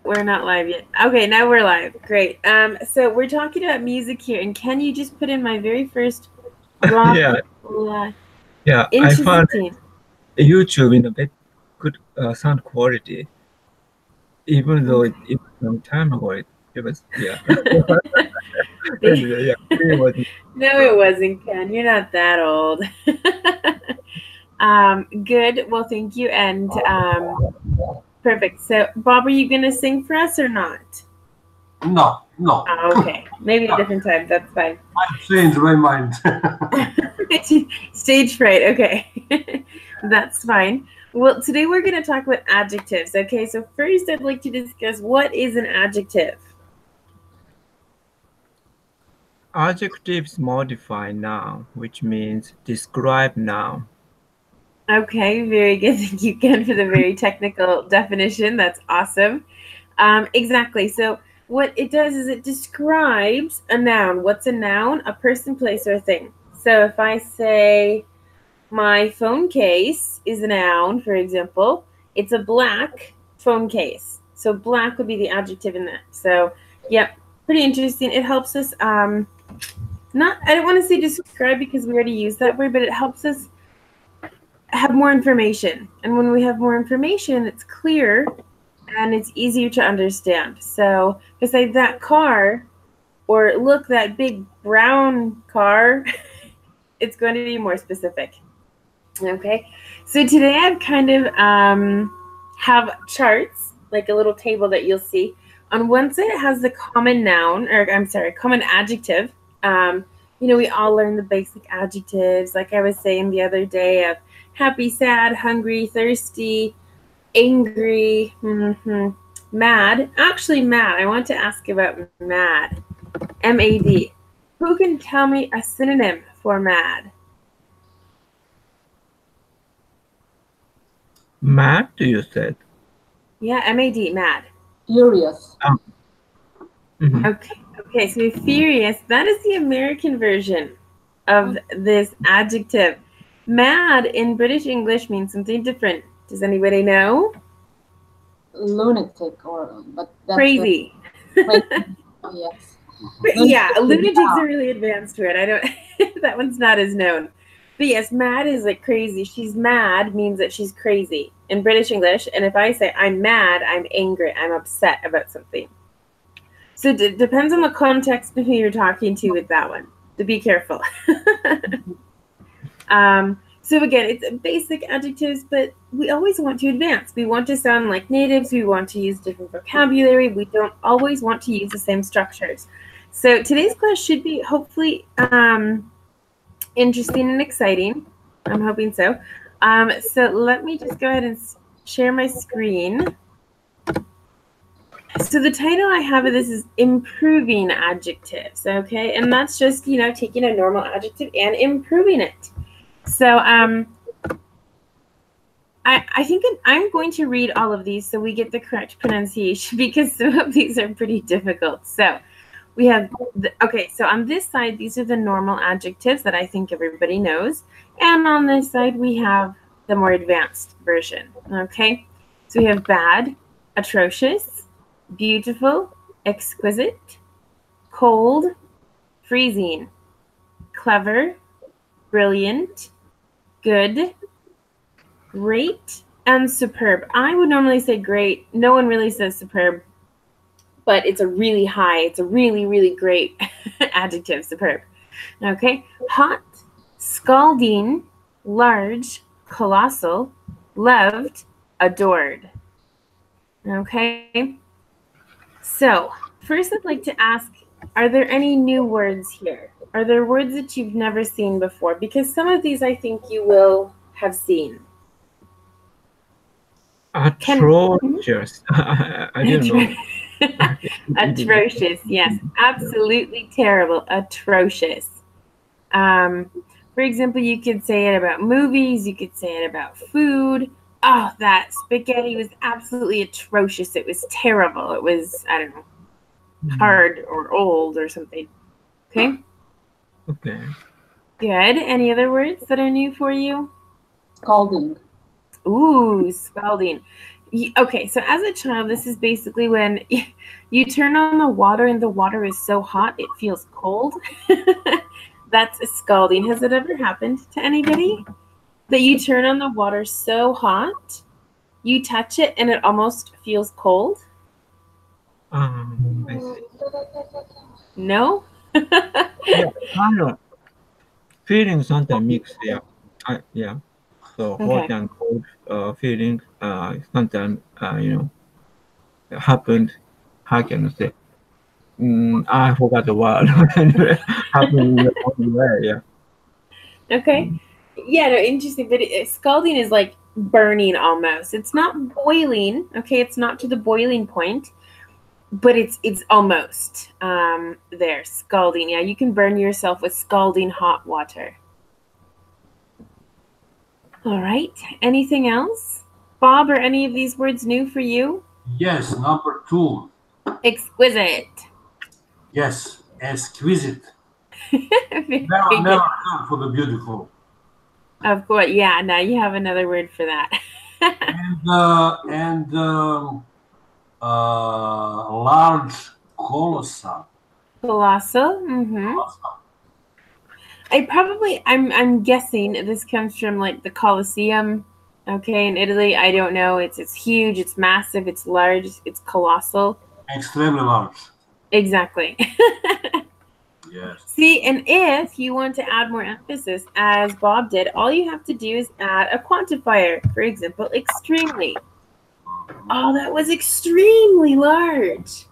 we're not live yet. Okay, now we're live. Great. So we're talking about music here, and can you just put in my very first rock? Yeah, I found Interesting. YouTube in a bit good sound quality, even though it was a long time ago. It was, yeah. Yeah, it was No, it wasn't, Ken. You're not that old. Good. Well, thank you. And perfect. So, Bob, are you going to sing for us or not? No. Oh, okay. Maybe a different time. That's fine. I've changed my mind. Stage fright. Okay. That's fine. Well, today we're going to talk about adjectives. Okay. So first I'd like to discuss what is an adjective. Adjectives modify noun, which means describe noun. Okay, very good. Thank you, Ken, for the very technical definition. That's awesome. Exactly. So what it does is it describes a noun. What's a noun? A person, place, or thing. So if I say my phone case is a noun, for example, it's a black phone case. So black would be the adjective in that. So, yep, pretty interesting. It helps us, I don't want to say describe because we already used that word, but it helps us have more information. And when we have more information, it's clear and it's easier to understand. So if I say that car, or look, that big brown car, it's going to be more specific. Okay, so today I've kind of have charts, like a little table that you'll see. On one side it has the common noun, or I'm sorry, common adjective. You know, we all learn the basic adjectives, like I was saying the other day, of happy, sad, hungry, thirsty, angry, mad. Actually, mad. I want to ask about mad. M-A-D. Who can tell me a synonym for mad? Mad, you said? Yeah, M-A-D, mad. Furious. Okay, so furious, that is the American version of this adjective. Mad in British English means something different. Does anybody know? Lunatic, or but that's crazy. Yes. Yeah, lunatic's a really advanced word. I don't that one's not as known. But yes, mad is like crazy. She's mad means that she's crazy in British English. And if I say I'm mad, I'm angry, I'm upset about something. So it depends on the context of who you're talking to with that one. So be careful. So again, it's basic adjectives, but we always want to advance. We want to sound like natives. We want to use different vocabulary. We don't always want to use the same structures. So today's class should be hopefully interesting and exciting. I'm hoping so. So let me just go ahead and share my screen. So the title I have of this is Improving Adjectives, okay? And that's just, you know, taking a normal adjective and improving it. So I think I'm going to read all of these so we get the correct pronunciation, because some of these are pretty difficult. So we have, so on this side, these are the normal adjectives that I think everybody knows. And on this side, we have the more advanced version, okay? So we have bad, atrocious, beautiful, exquisite, cold, freezing, clever, brilliant, good, great, and superb. I would normally say great. No one really says superb, but it's a really high, it's a really, really great adjective, superb. Okay, hot, scalding, large, colossal, loved, adored. Okay, so first I'd like to ask, are there any new words here? Are there words that you've never seen before? Because some of these I think you will have seen. Atrocious. I don't know. Atrocious, yes. Absolutely terrible. Atrocious. For example, you could say it about movies. You could say it about food. Oh, that spaghetti was absolutely atrocious. It was terrible. It was, I don't know, hard or old or something. Okay? Okay. Good. Any other words that are new for you? Scalding. Ooh, scalding. Okay, so as a child, this is basically when you turn on the water and the water is so hot it feels cold. That's a scalding. Has it ever happened to anybody? That you turn on the water so hot, you touch it and it almost feels cold? I see. No? Yeah, kind of feelings sometimes mix. Yeah, yeah. So hot Okay. and cold feeling sometimes happened. How can I say? I forgot the word. Anyway, happened in the wrong way. Yeah. Okay. Yeah, no, interesting. But scalding is like burning almost. It's not boiling. Okay, it's not to the boiling point, but it's almost there. Scalding. Yeah, you can burn yourself with scalding hot water. All right. Anything else, Bob? Are any of these words new for you? Yes, number 2. Exquisite. Yes, exquisite. Very Never good. heard for the beautiful. Of course. Yeah. Now you have another word for that. And large, colossal. Colossal. Mm-hmm. I'm guessing this comes from like the Colosseum, okay, in Italy. I don't know. It's huge, it's massive, it's large, it's colossal. Extremely large. Exactly. Yes. See, and if you want to add more emphasis, as Bob did, all you have to do is add a quantifier. For example, extremely. Oh, that was extremely large.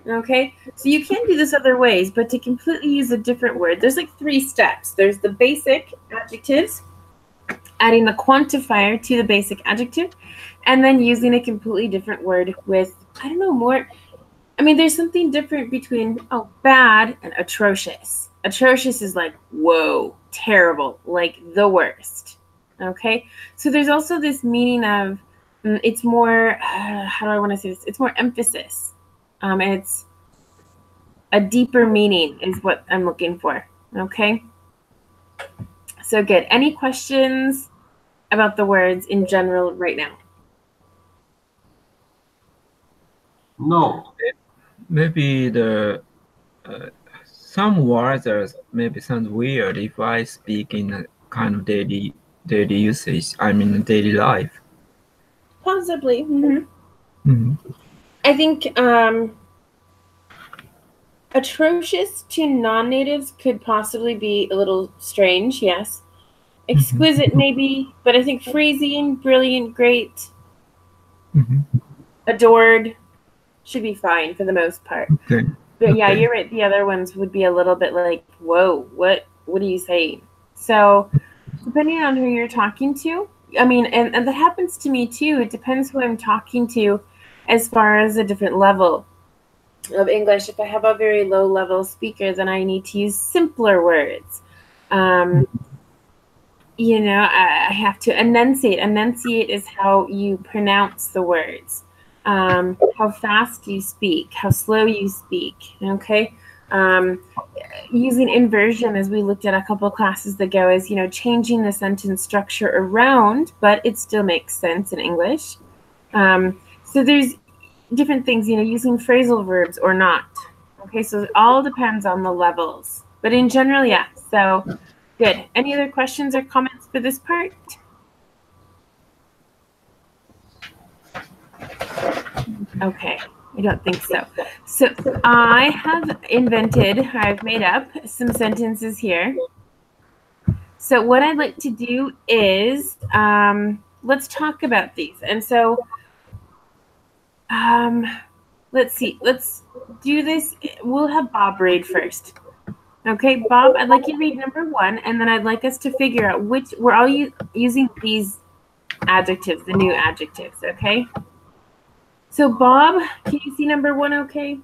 Okay, so you can do this other ways, but to completely use a different word, there's like 3 steps. There's the basic adjectives, adding the quantifier to the basic adjective, and then using a completely different word with, I don't know, more. I mean, there's something different between, bad and atrocious. Atrocious is like, whoa, terrible, like the worst. Okay, so there's also this meaning of, it's more, how do I want to say this? It's more emphasis. It's a deeper meaning is what I'm looking for. Okay. So good. Any questions about the words in general right now? No. Maybe the some words are maybe sound weird if I speak in a kind of daily usage. I mean daily life. Possibly. Mm-hmm. Mm-hmm. I think atrocious to non-natives could possibly be a little strange. Yes. Exquisite, maybe, but I think freezing, brilliant, great, adored should be fine for the most part. Okay. But yeah, you're right. The other ones would be a little bit like, whoa, what are you saying? So depending on who you're talking to, I mean, and that happens to me too. It depends who I'm talking to as far as a different level of English. If I have a very low level speaker, then I need to use simpler words. I have to enunciate. Enunciate is how you pronounce the words. How fast you speak, how slow you speak, okay? Using inversion, as we looked at a couple classes ago, is, changing the sentence structure around, but it still makes sense in English. So there's different things, using phrasal verbs or not. Okay, so it all depends on the levels. But in general, yeah, so good. Any other questions or comments for this part? Okay, I don't think so. So I've made up some sentences here. So what I'd like to do is, let's talk about these. And so, let's see, let's do this. We'll have Bob read first. Okay, Bob, I'd like you to read number 1, and then I'd like us to figure out which, we're all using these adjectives, the new adjectives, okay? So, Bob, can you see number 1 okay?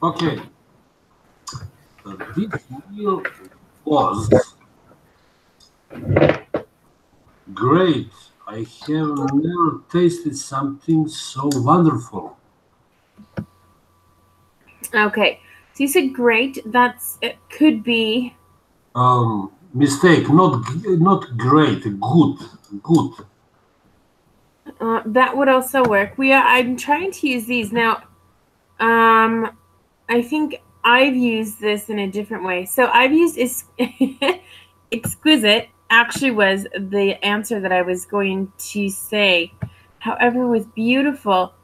Okay. This meal was great. I have never tasted something so wonderful. Okay. So you said great. It could be... Mistake. Not great. Good. That would also work. I'm trying to use these now. I think I've used this in a different way. So I've used exquisite. Actually, was the answer that I was going to say. However, with beautiful,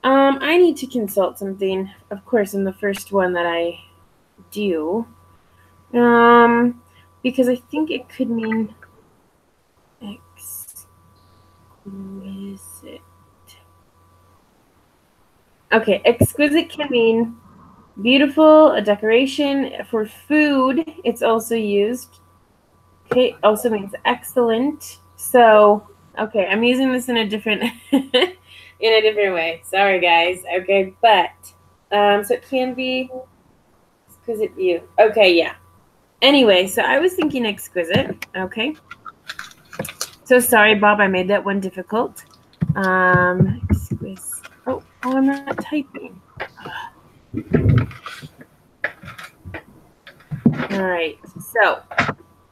I need to consult something. Of course, in the first one that I do, because I think it could mean exquisite. Okay, exquisite can mean beautiful, a decoration. For food, it's also used. Okay, also means excellent. So, okay, I'm using this in a different way. Sorry, guys. Okay, but so it can be exquisite view. Okay, yeah. Anyway, so I was thinking exquisite. Okay. So sorry, Bob. I made that one difficult. Exquisite. Oh, I'm not typing. All right. So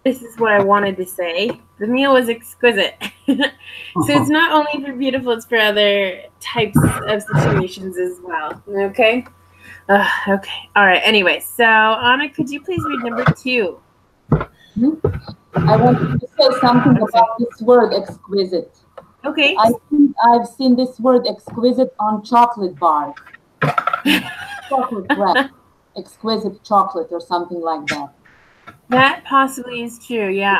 this is what I wanted to say. The meal was exquisite. So it's not only for beautiful, it's for other types of situations as well. Okay? Okay. All right. Anyway, so Anna, could you please read number 2? I wanted to say something about this word exquisite. Okay. I think I've seen this word exquisite on chocolate bars. Chocolate wrap. Exquisite chocolate or something like that. That possibly is true. Yeah,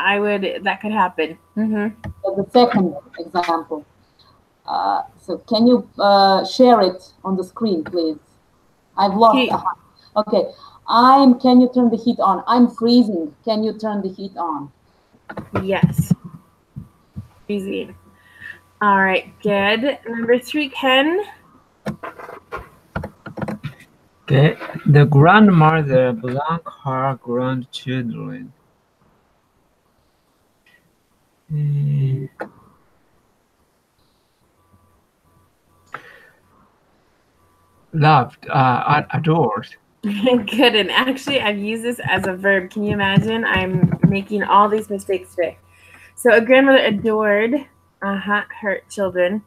that could happen. So the second example. So can you share it on the screen, please? I've lost. Okay. Can you turn the heat on? I'm freezing. Can you turn the heat on? Yes. Freezing. All right, good. Number 3, Ken. Okay, the grandmother blank her grandchildren. Loved, adored. Good, and actually I've used this as a verb. Can you imagine? I'm making all these mistakes today. So a grandmother adored her children.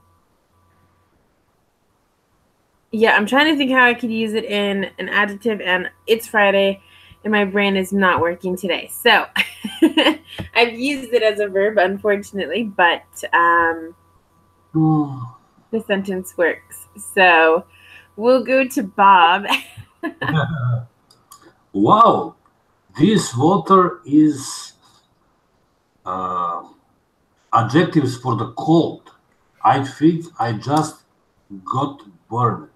Yeah, I'm trying to think how I could use it in an adjective, and it's Friday and my brain is not working today. So I've used it as a verb, unfortunately, but the sentence works. So we'll go to Bob. Wow, this water is adjectives for the cold. I think I just got burned.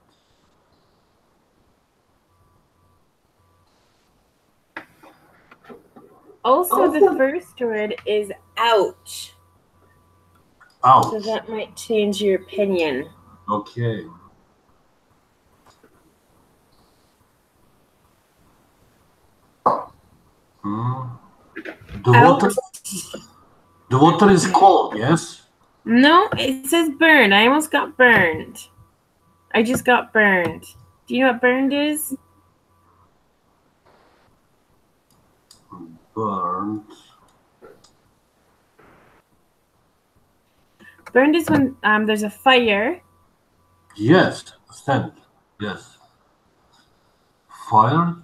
Also, the first word is ouch. Ouch. So that might change your opinion. Okay. The water is cold, yes? No, it says burned. I almost got burned. I just got burned. Do you know what burned is? Burned. Burned is when there's a fire. Yes, understand. Yes. Fire.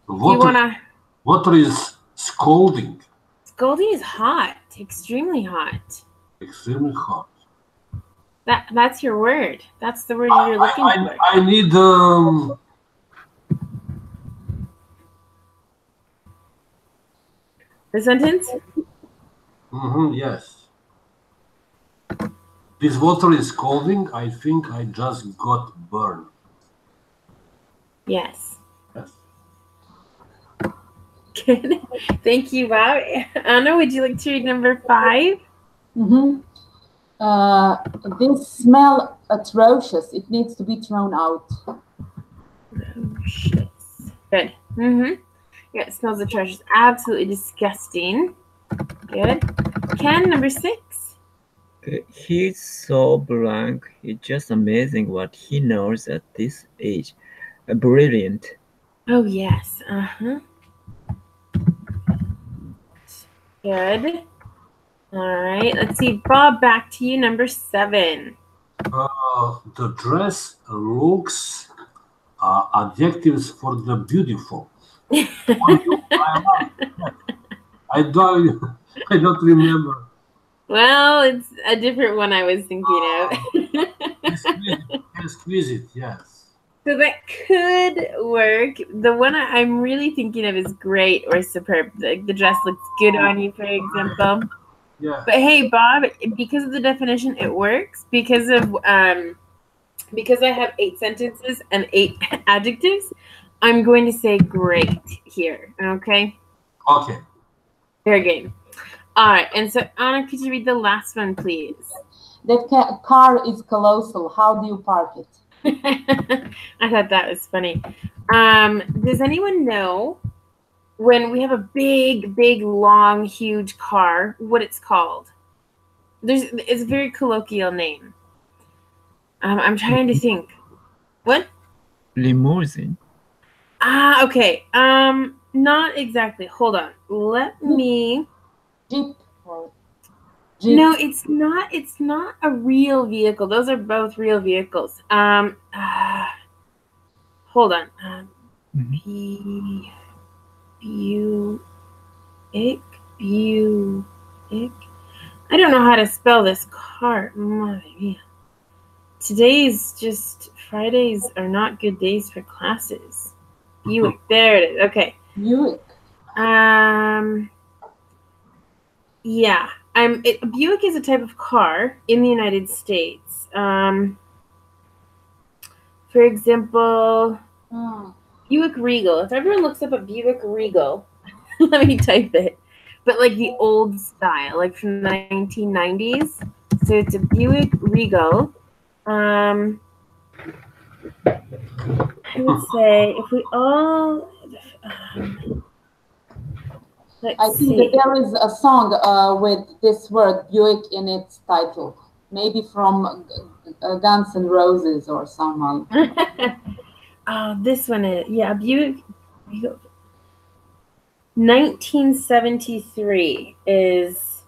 Water is scalding. Scalding is hot. Extremely hot. Extremely hot. That's your word. That's the word you're looking for. I need the sentence? Yes. This water is scalding. I think I just got burned. Yes. Yes. Good. Thank you, Bob. Anna, would you like to read number 5? This smell atrocious. It needs to be thrown out. Atrocious. Good. Yeah, it smells atrocious. Absolutely disgusting. Good. Ken, number 6. He's so blank. It's just amazing what he knows at this age. Brilliant. Oh, yes. Good. All right, let's see. Bob, back to you, number 7. The dress looks adjectives for the beautiful. I don't remember. Well, it's a different one I was thinking of. Exquisite, yes. So that could work. The one I'm really thinking of is great or superb. Like the dress looks good on you, for example. Yeah. But hey, Bob, because of the definition, it works. Because I have 8 sentences and 8 adjectives, I'm going to say great here. Okay. Okay. Fair game. All right. And so, Anna, could you read the last one, please? That car is colossal. How do you park it? I thought that was funny. Does anyone know when we have a big, long, huge car, what it's called? It's a very colloquial name. I'm trying to think. What? Limousine. Ah, okay. Not exactly. Hold on. Let me. Jeep. Or Jeep. No, it's not. It's not a real vehicle. Those are both real vehicles. Hold on. Buick. I don't know how to spell this car. Madre mia. Today's just Fridays are not good days for classes. Buick. There it is. Okay. Buick. Yeah. Buick is a type of car in the United States. For example, Buick Regal. If everyone looks up a Buick Regal, let me type it. But like the old style, like from the 1990s. So it's a Buick Regal. I would say if we all. I think that there is a song with this word Buick in its title, maybe from Guns N' Roses or someone. Oh, this one is Buick. 1973 is.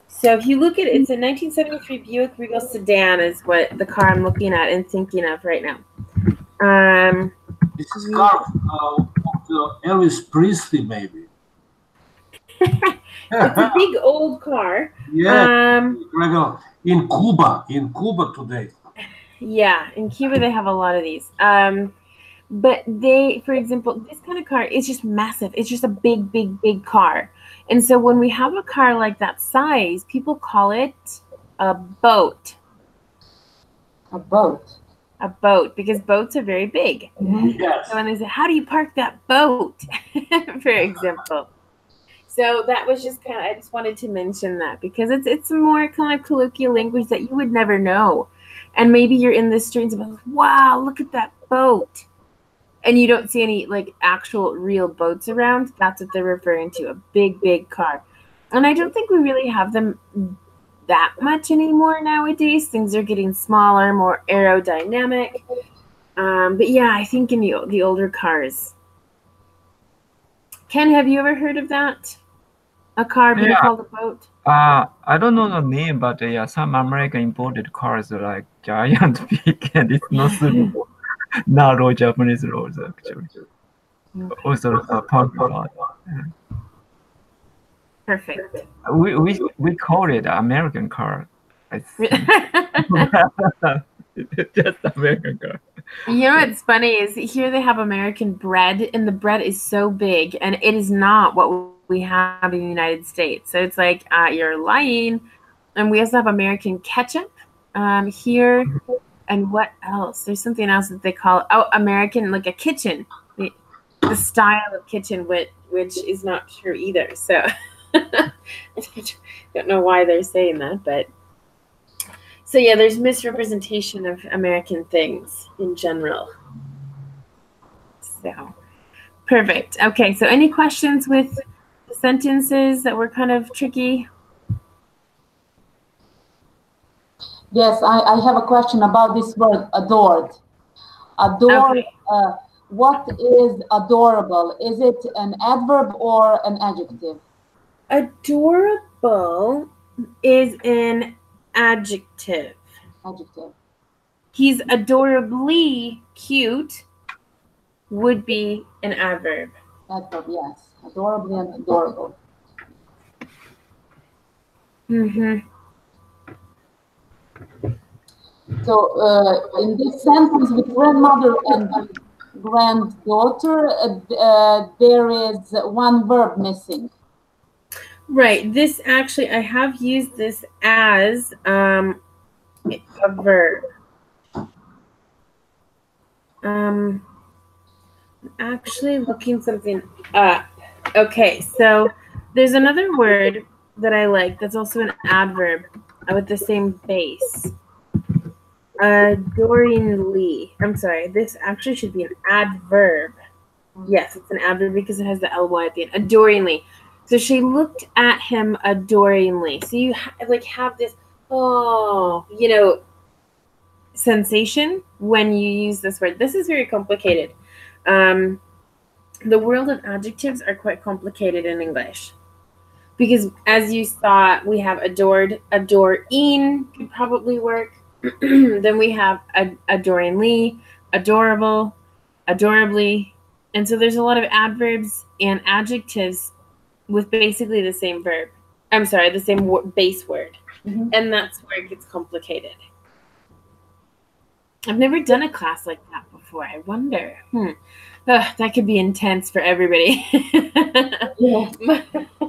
So if you look at it, it's a 1973 Buick Regal sedan is what the car I'm looking at and thinking of right now. This is car Elvis Presley, maybe. It's a big old car. Yeah. In Cuba today. Yeah, in Cuba they have a lot of these. But they, for example, this kind of car is just massive. It's just a big car. And so when we have a car like that size, people call it a boat. A boat. A boat, because boats are very big. Yes. So when they say, how do you park that boat? For example. So that was just I just wanted to mention that because it's a more kind of colloquial language that you would never know. And maybe you're in the streets and like, wow, look at that boat. And you don't see any like actual real boats around. That's what they're referring to, a big car. And I don't think we really have them that much anymore nowadays. Things are getting smaller, more aerodynamic. But yeah, I think in the older cars. Ken, have you ever heard of that? A car being called a boat? I don't know the name, but some American imported cars are like giant big, and it's not suitable. Narrow Japanese roads actually. Also, popular. Perfect. We call it American car. Just American car. You know what's funny is here they have American bread, and the bread is so big, and it is not what we have in the United States. So it's like you're lying. And we also have American ketchup here. And what else? There's something else that they call American, like a kitchen, the style of kitchen, which is not true either. So I don't know why they're saying that, but so yeah, there's misrepresentation of American things in general. So perfect. Okay, so any questions with the sentences that were kind of tricky? Yes, I have a question about this word, adored. Adored, Okay. What is adorable? Is it an adverb or an adjective? Adorable is an adjective. Adjective. He's adorably cute would be an adverb. Adverb, yes. Adorably and adorable. Mm-hmm. So in this sentence with grandmother and granddaughter, there is one verb missing. Right. This actually, I have used this as a verb. I'm actually looking something up. Okay, so there's another word that I like that's also an adverb with the same base. Adoringly. I'm sorry, this actually should be an adverb. Yes, it's an adverb because it has the ly at the end. Adoringly. So she looked at him adoringly. So you have this, sensation when you use this word. This is very complicated. The world of adjectives are quite complicated in English because, as you saw, we have adored, adoring could probably work. Then we have adoringly, adorable, adorably, and so there's a lot of adverbs and adjectives with basically the same verb. I'm sorry, the same base word, and that's where it gets complicated. I've never done a class like that before. I wonder. That could be intense for everybody,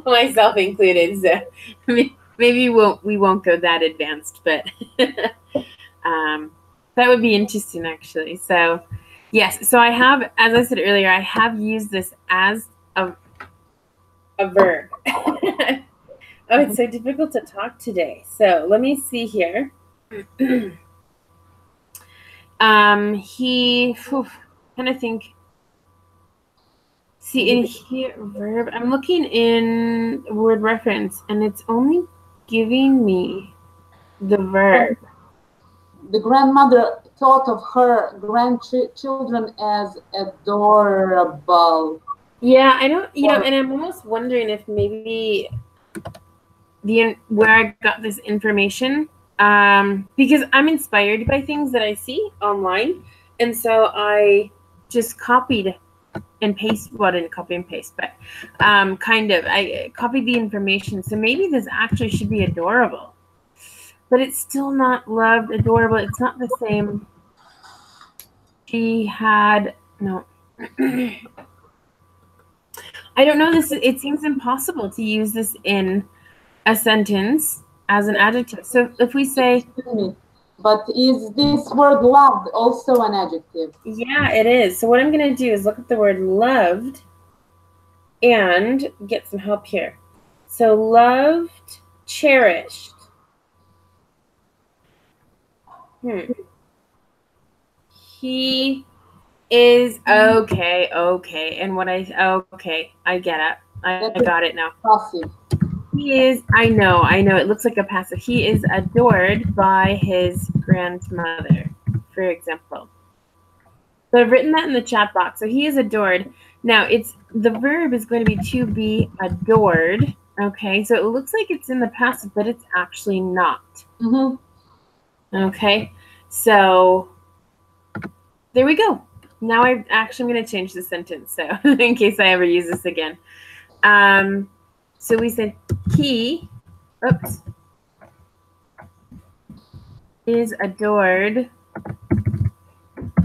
myself included. So maybe we won't go that advanced, but that would be interesting, actually. So yes, so I have, as I said earlier, I have used this as a verb. Oh, it's so difficult to talk today. So let me see here. Kind of think. See, in here, verb, I'm looking in word reference, and it's only giving me the verb. The grandmother thought of her grandchildren as adorable. Yeah, I don't, and I'm almost wondering if maybe where I got this information, because I'm inspired by things that I see online, and so I just copied and paste, well, I didn't copy and paste, but I copied the information. So maybe this actually should be adorable, but it's still not loved, adorable. It's not the same. She had, no. I don't know. It seems impossible to use this in a sentence as an adjective. So if we say, but is this word loved also an adjective? Yeah, it is. So what I'm going to do is look at the word loved and get some help here. So loved, cherished. He is okay. And I get it. I got it now. Passive. He is, I know, it looks like a passive. He is adored by his grandmother, for example. So I've written that in the chat box. So he is adored. Now the verb is going to be adored. Okay, so it looks like it's in the passive, but it's actually not. Okay, so there we go. Now I'm going to change the sentence, so in case I ever use this again. So we said he, is adored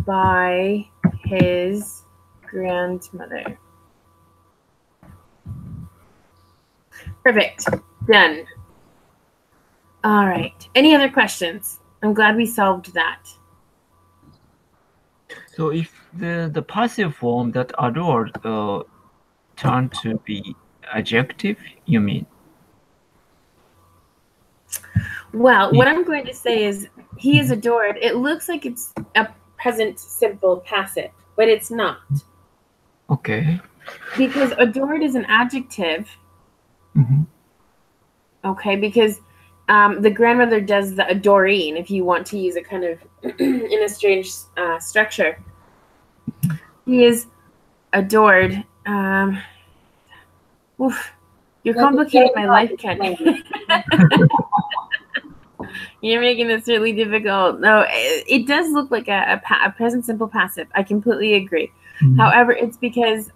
by his grandmother. Perfect. Done. All right. Any other questions? I'm glad we solved that. So if the passive form that adored turned to be adjective, you mean? Well, what I'm going to say is he is adored. It looks like it's a present simple passive, but it's not. Okay. Because adored is an adjective. Okay, because the grandmother does the adoring, if you want to use it kind of in a strange structure. He is adored. You're That is complicating very my hard life, to Ken. explain. You're making this really difficult. No, it does look like a present simple passive. I completely agree. However, it's because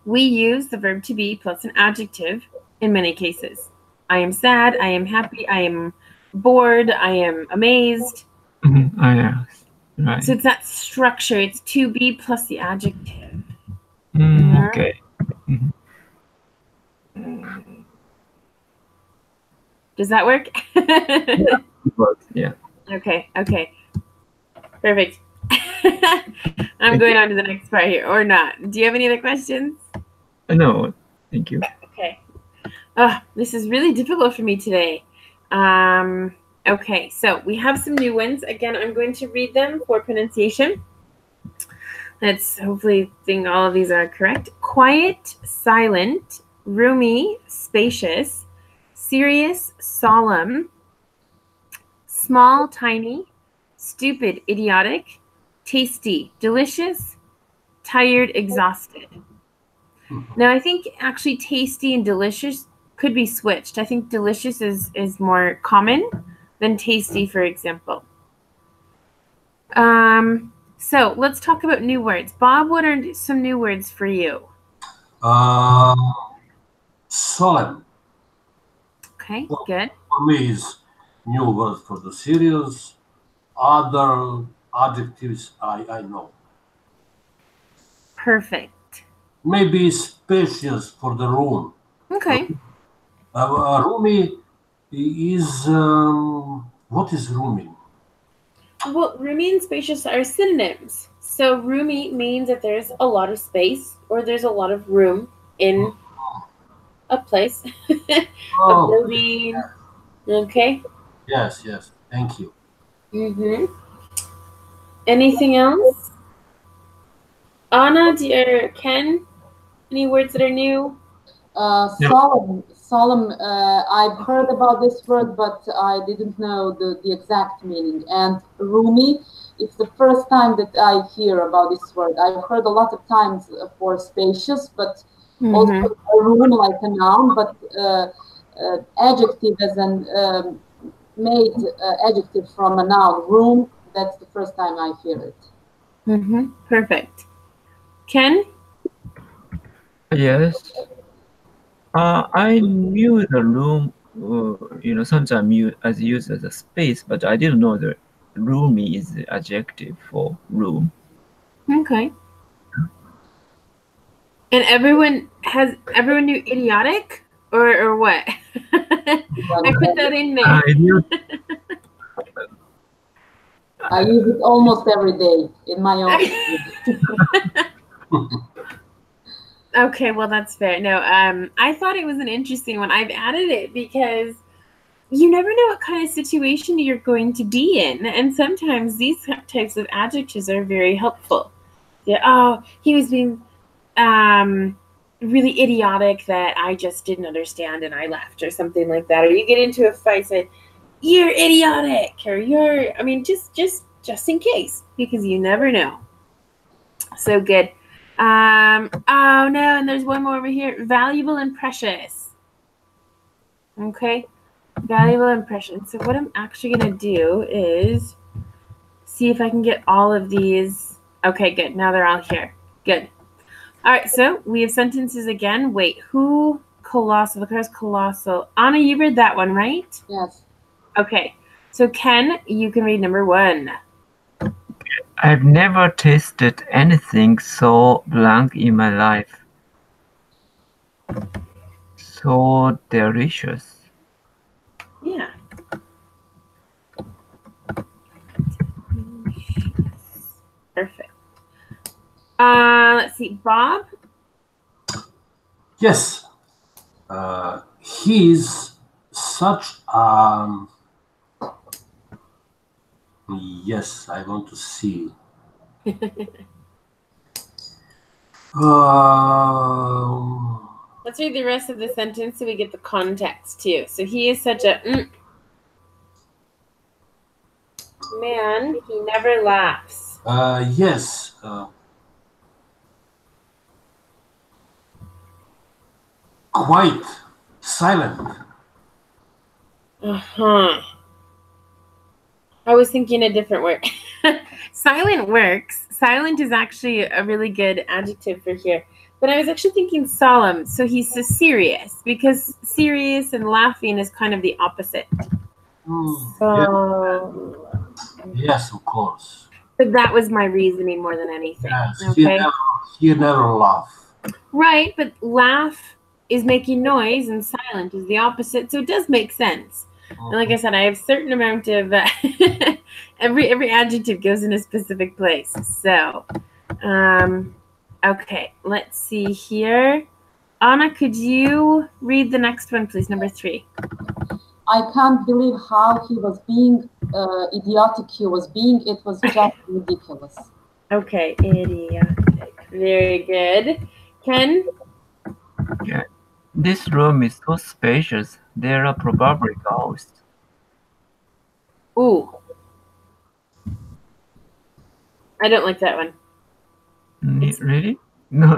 we use the verb to be plus an adjective in many cases. I am sad, I am happy, I am bored, I am amazed. Oh, yeah. Right. So it's that structure. It's to be plus the adjective. Okay. Does that work? It works. Yeah. Okay. Perfect. I'm going on to the next part here, or not. Do you have any other questions? No, thank you. Okay. Oh, this is really difficult for me today. Okay, so we have some new ones. Again, I'm going to read them for pronunciation. Let's hopefully think all of these are correct. Quiet, silent, roomy, spacious, serious, solemn, small, tiny, stupid, idiotic, tasty, delicious, tired, exhausted. Now, I think actually tasty and delicious could be switched. I think delicious is more common than tasty, for example. So let's talk about new words. Bob, what are some new words for you? Solemn. Okay, Well, good. For me, is new word for the serious. Other adjectives I know. Perfect. Maybe spacious for the room. Okay. Roomy is what is roomy? Well, roomy and spacious are synonyms. So roomy means that there's a lot of space or there's a lot of room in a place, a building. Okay. Yes. Thank you. Anything else? Anna, Ken, any words that are new? Solemn. I've heard about this word, but I didn't know the exact meaning. And roomy, it's the first time that I hear about this word. I've heard a lot of times for spacious, but also a room like a noun, but adjective as an made adjective from a noun. Room, that's the first time I hear it. Perfect. Ken? Yes. I knew the room, sometimes used as a space, but I didn't know the roomy is the adjective for room. Okay. And everyone knew idiotic or what? I put that in there. I knew. I use it almost every day in my own. Okay, well, that's fair. No, I thought it was an interesting one. I've added it because you never know what kind of situation you're going to be in. And sometimes these types of adjectives are very helpful. Yeah, oh, he was being really idiotic that I just didn't understand and I left or something like that. Or you get into a fight, say, you're idiotic, or just in case, because you never know. So good. Oh no, and there's one more over here. Valuable and precious. Okay, valuable and precious. So what I'm actually gonna do is see if I can get all of these. Okay, good. Now they're all here. Good. All right, so we have sentences again. Wait, who? Colossal. Look, there's colossal. Anna, you read that one, right? Yes. Okay, so Ken, you can read number 1. I've never tasted anything so blank in my life. So delicious. Yeah. Perfect. Let's see, Bob. Yes. He's such yes, I want to see. Let's read the rest of the sentence so we get the context too. So he is such a man, he never laughs. Yes. Quiet, silent. Uh-huh. I was thinking a different word. Silent works. Silent is actually a really good adjective for here. But I was actually thinking solemn. So he's so serious, because serious and laughing is kind of the opposite. So Yes, of course. but that was my reasoning more than anything. Yes, Okay. he never laugh. Right, but laugh is making noise and silent is the opposite. So it does make sense. And like I said, I have a certain amount of every adjective goes in a specific place. So, okay, let's see here. Anna, could you read the next one, please? Number 3. I can't believe how he was being idiotic. He was being. It was just ridiculous. Okay, idiotic. Very good. Ken? Yeah. This room is so spacious. There are probably ghosts. Ooh. I don't like that one. Really? No.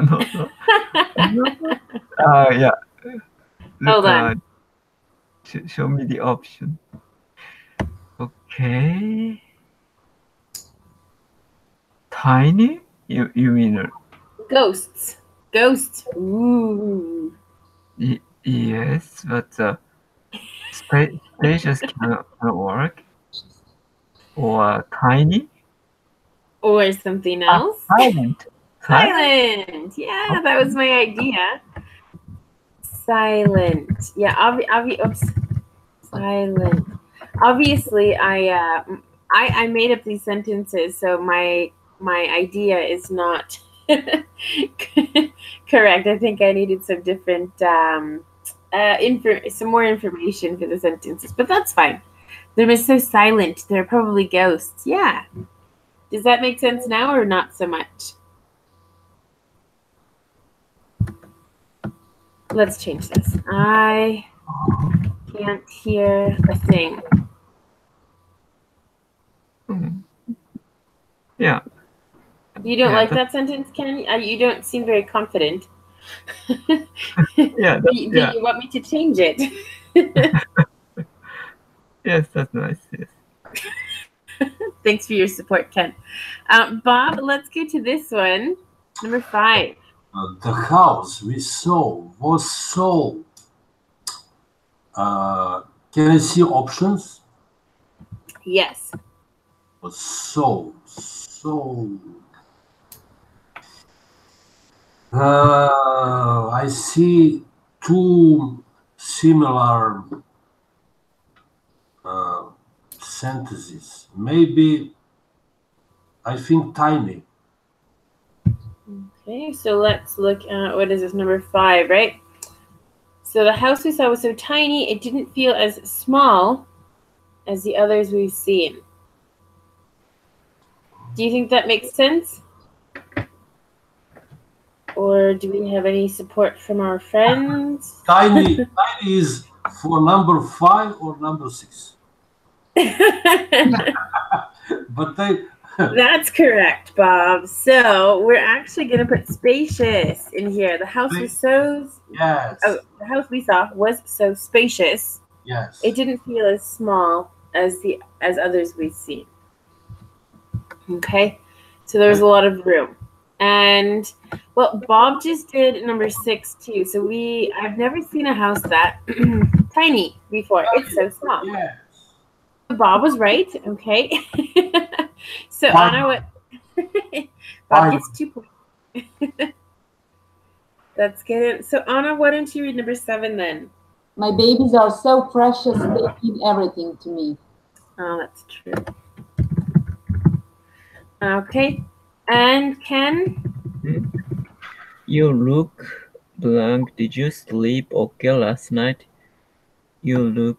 Yeah. Hold on. Show me the option. Okay. Tiny? You mean? Ghosts. Ghosts. Ooh. Yes, but spacious cannot work. Or tiny? Or something else. Silent. Silent. Yeah, that was my idea. Silent. Yeah, oops. Silent. Obviously, I made up these sentences, so my idea is not correct. I think I needed some different some more information for the sentences, but that's fine. They were so silent. They're probably ghosts. Yeah. Does that make sense now or not so much? Let's change this. I can't hear a thing. Yeah. You don't like that sentence, Ken? You don't seem very confident. Yeah. Do you want me to change it? Yes, that's nice. Yes. Thanks for your support, Ken. Bob, let's go to this one. Number 5. The house we saw was sold. Can I see options? Yes. Was sold. I see 2 similar sentences. Maybe I think tiny. Okay, so let's look at, what is this, number 5, right? So the house we saw was so tiny, it didn't feel as small as the others we've seen. Do you think that makes sense? Or do we have any support from our friends? Tiny is for number 5 or number 6. But That's correct, Bob. So we're actually going to put spacious in here. The house was so... Yes. Oh, the house we saw was so spacious. Yes. It didn't feel as small as others we've seen. Okay, so there was a lot of room. And, well, Bob just did number 6 too. So I've never seen a house that tiny before. It's so small. Yes. Bob was right. Okay. So Anna, what? Bob gets 2 points. That's good. So Anna, why don't you read number 7 then? My babies are so precious. They mean everything to me. Oh, that's true. Okay. And Ken? You look blank. Did you sleep okay last night? You look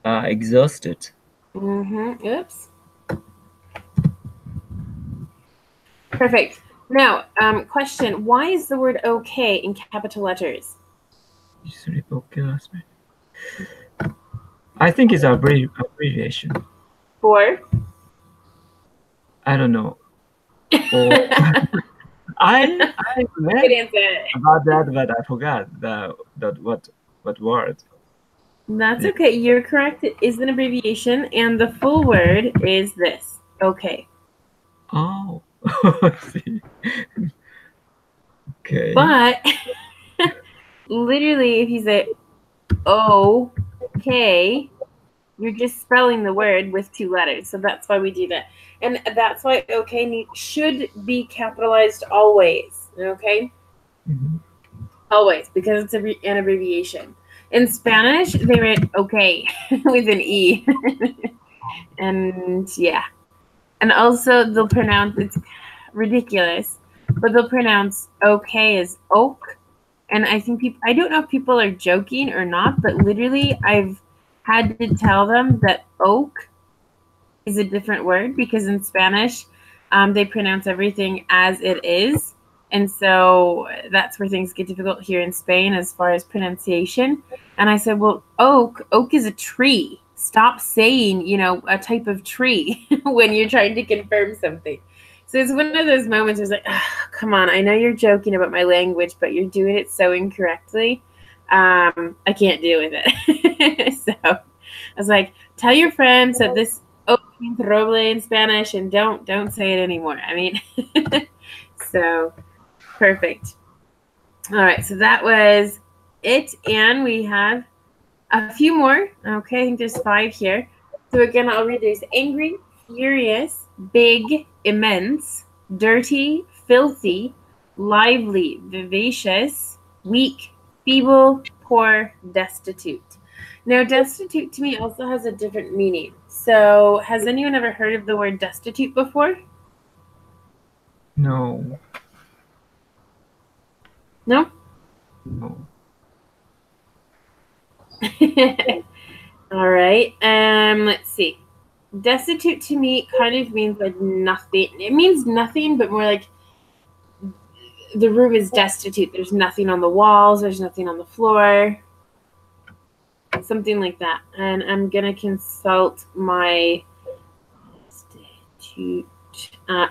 exhausted. Oops. Perfect. Now, question. Why is the word okay in capital letters? Did you sleep okay last night? I think it's an abbreviation. For? I don't know. Or, I Good read answer. about that, but I forgot what word. That's okay. You're correct. It is an abbreviation, and the full word is this. Okay. Oh, I see. Okay. But literally, if you say okay, you're just spelling the word with 2 letters. So that's why we do that. And that's why okay should be capitalized always. Okay? Mhm. Always, because it's an abbreviation. In Spanish, they write okay with an E. And yeah. And also they'll pronounce, it's ridiculous, but they'll pronounce okay as oak. And I think I don't know if people are joking or not, but literally I've had to tell them that oak is a different word because in Spanish, they pronounce everything as it is. And so that's where things get difficult here in Spain as far as pronunciation. And I said, well, oak is a tree. Stop saying, a type of tree when you're trying to confirm something. So it's one of those moments where it's like, oh, come on, I know you're joking about my language, but you're doing it so incorrectly. I can't deal with it. So I was like, tell your friends that this oak means roble in Spanish and don't say it anymore. I mean, so perfect. All right, so that was it, and we have a few more. Okay, I think there's 5 here. So again, I'll read these: angry, furious, big, immense, dirty, filthy, lively, vivacious, weak, feeble, poor, destitute. Now, destitute to me also has a different meaning. So has anyone ever heard of the word destitute before? No. No? No. All right. Let's see. Destitute to me kind of means like nothing. It means nothing, but more like the room is destitute. There's nothing on the walls. There's nothing on the floor. Something like that. And I'm gonna consult my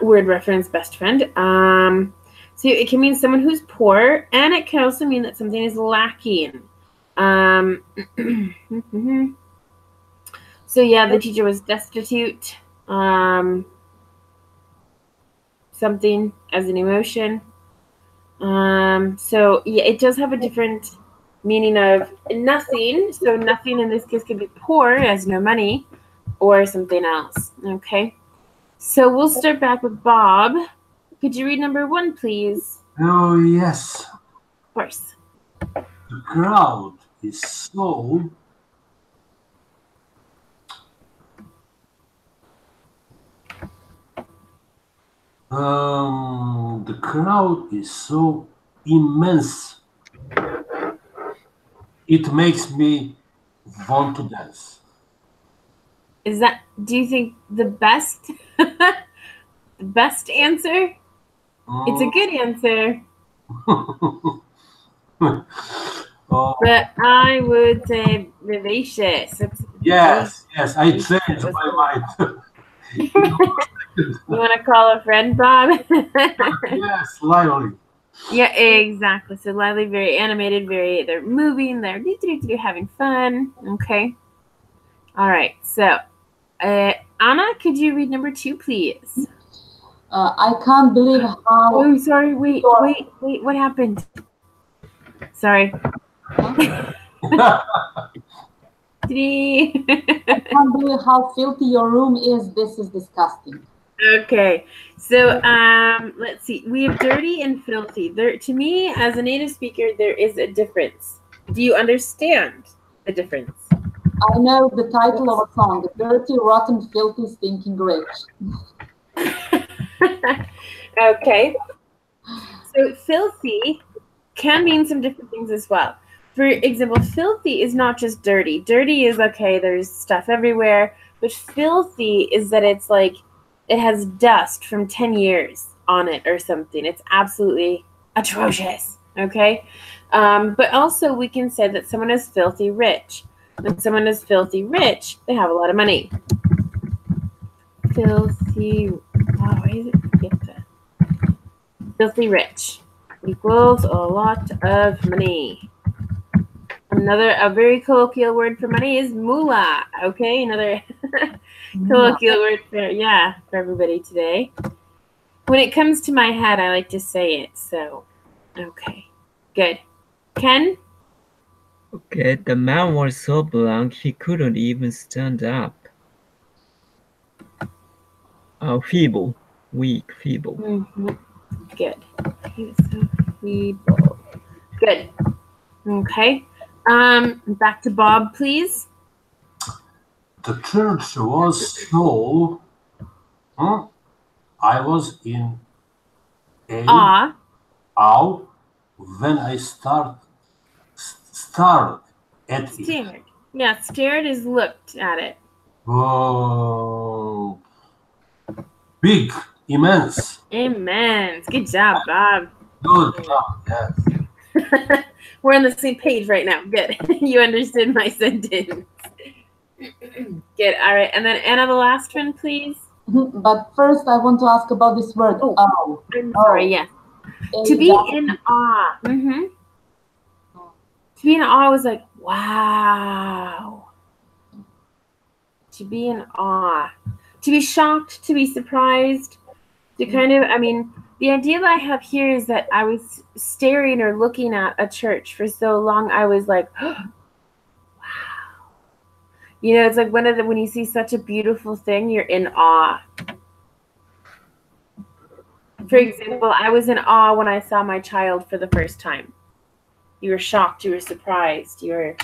word reference best friend. So it can mean someone who's poor, and it can also mean that something is lacking. So yeah, the teacher was destitute. Something as an emotion. So yeah, it does have a different meaning of nothing. So nothing in this case could be poor, as no money, or something else. Okay. So we'll start back with Bob. Could you read number 1, please? Oh, yes. Of course. The crowd is so immense. It makes me want to dance. Do you think the best answer? It's a good answer. But I would say vivacious. Yes, I changed my mind. You want to call a friend, Bob? Yes, lively. Yeah, exactly. So lively, very animated, they're moving, they're having fun. Okay. All right. So, Anna, could you read number 2, please? I can't believe how... Oh, sorry. Wait. What happened? Sorry. I can't believe how filthy your room is. This is disgusting. Okay. So, let's see. We have dirty and filthy. To me, as a native speaker, there is a difference. Do you understand the difference? I know the title of a song, Dirty, Rotten, Filthy, Stinking Rich. Okay. So filthy can mean some different things as well. For example, filthy is not just dirty. Dirty is okay, there's stuff everywhere. But filthy is that it's like it has dust from 10 years on it or something. It's absolutely atrocious. Okay. But also we can say that someone is filthy rich. When someone is filthy rich, they have a lot of money. Filthy. Oh, why is it? Filthy rich equals a lot of money. A very colloquial word for money is moolah. Okay, another colloquial word for everybody today. When it comes to my head, I like to say it. So, okay, good. Ken? Okay, the man was so blank he couldn't even stand up. Feeble, weak, feeble. Good. He was so feeble. Good. Okay. Back to Bob, please. The church was so. I was in awe when I stared at it. Stared. Yeah, stared is looked at it. Oh, big, immense. Immense. Good job, Bob. Good job, yes. We're on the same page right now. Good. You understood my sentence. Good. All right. And then Anna, the last one, please. But first, I want to ask about this word. Oh, I'm sorry. Yes. To be in awe. To be in awe was like, wow. To be in awe. To be shocked, to be surprised, to kind of, the idea that I have here is that I was staring or looking at a church for so long, I was like, oh, wow. You know, it's like when you see such a beautiful thing, you're in awe. For example, I was in awe when I saw my child for the first time. You were shocked, you were surprised, to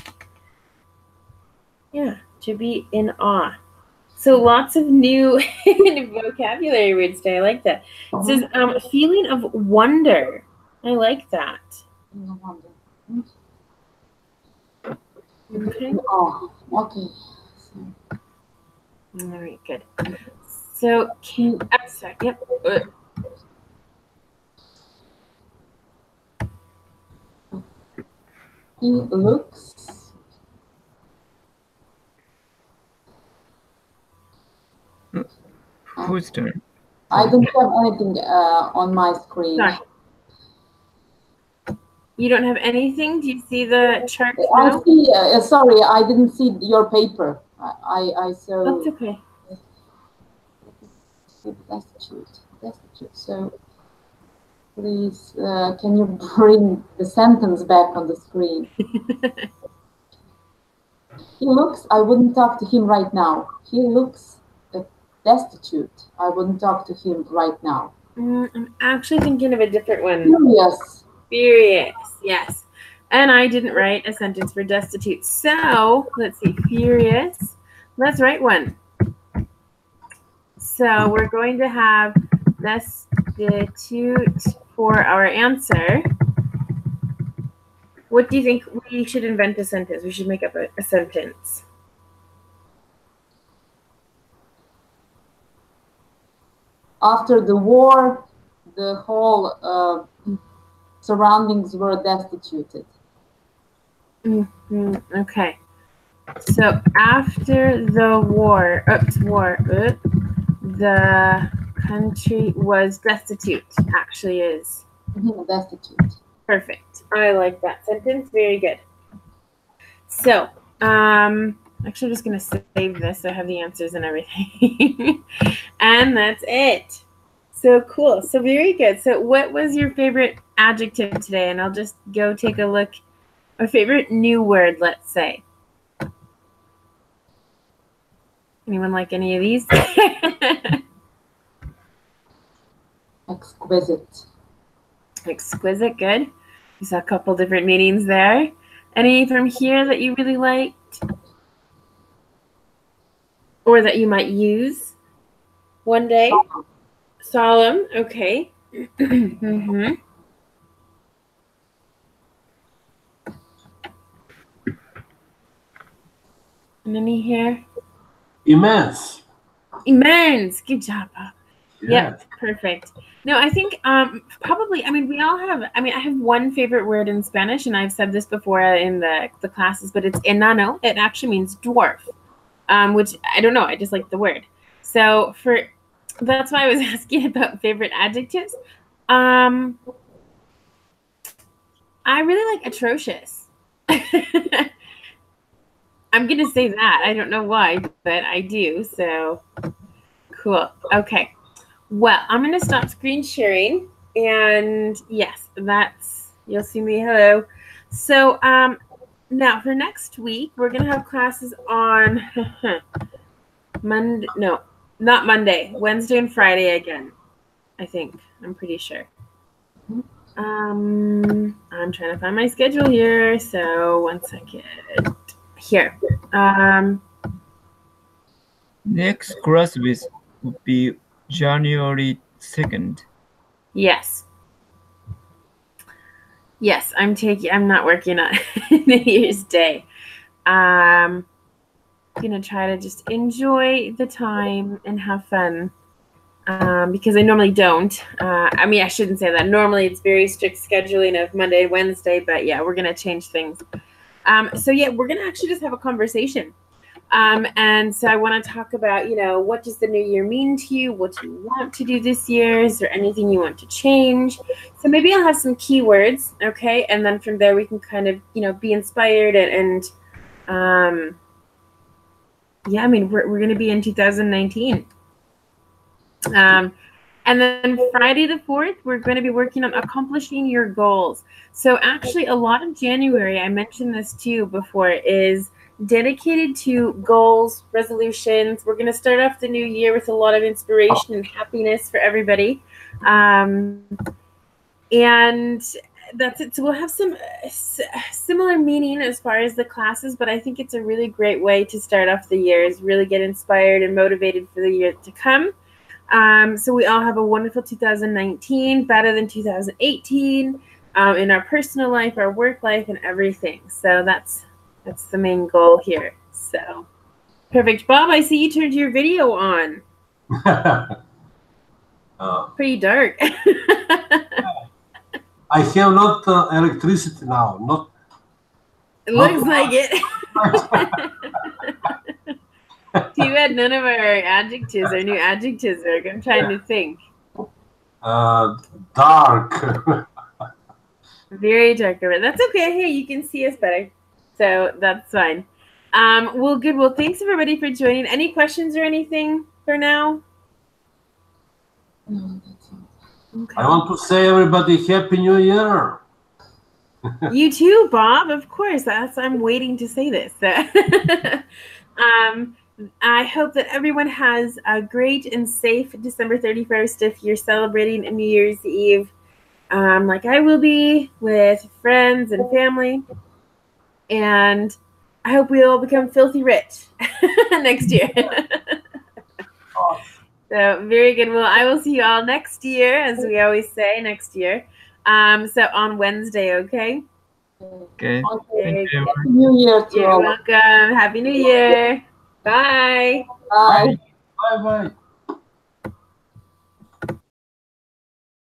be in awe. So lots of new vocabulary words today. I like that. It says a feeling of wonder. I like that. Okay. Oh, okay. All right, good. So, I'm sorry. Yep. He looks. Whose turn? I don't have anything on my screen. Sorry. You don't have anything? Do you see the chart now? I see. Sorry, I didn't see your paper. I saw. That's okay. Destitute. So, please, can you bring the sentence back on the screen? He looks. I wouldn't talk to him right now. He looks destitute. I wouldn't talk to him right now. I'm actually thinking of a different one. Furious. Furious, yes. And I didn't write a sentence for destitute. So, let's see, furious. Let's write one. So, we're going to have destitute for our answer. What do you think we should invent a sentence? We should make up a sentence. After the war, the whole surroundings were destituted. Okay. So after the war, the country was destitute. Actually, is destitute. Perfect. I like that sentence. Very good. So, actually, I'm just going to save this so I have the answers and everything. And that's it. So cool. So very good. So what was your favorite adjective today? And I'll just go take a look. A favorite new word, let's say. Anyone like any of these? Exquisite. Exquisite, good. You saw a couple different meanings there. Any from here that you really liked? Or that you might use one day? Solemn, okay. And any here? Immense. Immense. Good job, Bob. Yeah. Yep, perfect. No, I think probably, we all have, I have one favorite word in Spanish, and I've said this before in the classes, but it's enano. It actually means dwarf, which I don't know. I just like the word. So that's why I was asking about favorite adjectives. I really like atrocious. I'm gonna say that. I don't know why, but I do. So cool. Okay. Well, I'm gonna stop screen sharing, and yes, that's you'll see me. Hello. So now for next week, we're gonna have classes on Monday. No, not Monday. Wednesday and Friday again. I think. I'm pretty sure. I'm trying to find my schedule here. So 1 second. Here. Next class would be January 2nd. Yes. Yes, I'm not working on New Year's Day. I'm gonna try to just enjoy the time and have fun. Because I normally don't. I mean, I shouldn't say that. Normally it's very strict scheduling of Monday and Wednesday, but yeah, we're gonna change things. So yeah, we're gonna actually just have a conversation. And so I want to talk about, what does the new year mean to you? What do you want to do this year? Is there anything you want to change? So maybe I'll have some keywords, okay? And then from there we can kind of, be inspired and yeah, I mean, we're going to be in 2019. And then Friday the 4th, we're going to be working on accomplishing your goals. So actually a lot of January, I mentioned this too before, is dedicated to goals, resolutions. We're going to start off the new year with a lot of inspiration and happiness for everybody. And that's it. So we'll have some similar meaning as far as the classes, but I think it's a really great way to start off the year, is really get inspired and motivated for the year to come. So we all have a wonderful 2019, better than 2018, in our personal life, our work life, and everything. So that's the main goal here. So perfect. Bob, I see you turned your video on. Pretty dark. I have not electricity now. It looks like it. Too bad none of our adjectives, our new adjectives work. I'm trying to think. Dark. Very dark. That's okay. Hey, you can see us better. So that's fine. Well, good. Well, thanks everybody for joining. Any questions or anything for now? No, that's all. Okay. I want to say everybody Happy New Year. You too, Bob. Of course. I'm waiting to say this. I hope that everyone has a great and safe December 31st if you're celebrating New Year's Eve, like I will be, with friends and family. And I hope we all become filthy rich next year. So very good. Well, I will see you all next year, as we always say, next year. So on Wednesday, okay? Okay. Thank you. Happy New Year to You're all. welcome. Happy New Year. Bye. Bye. Bye bye.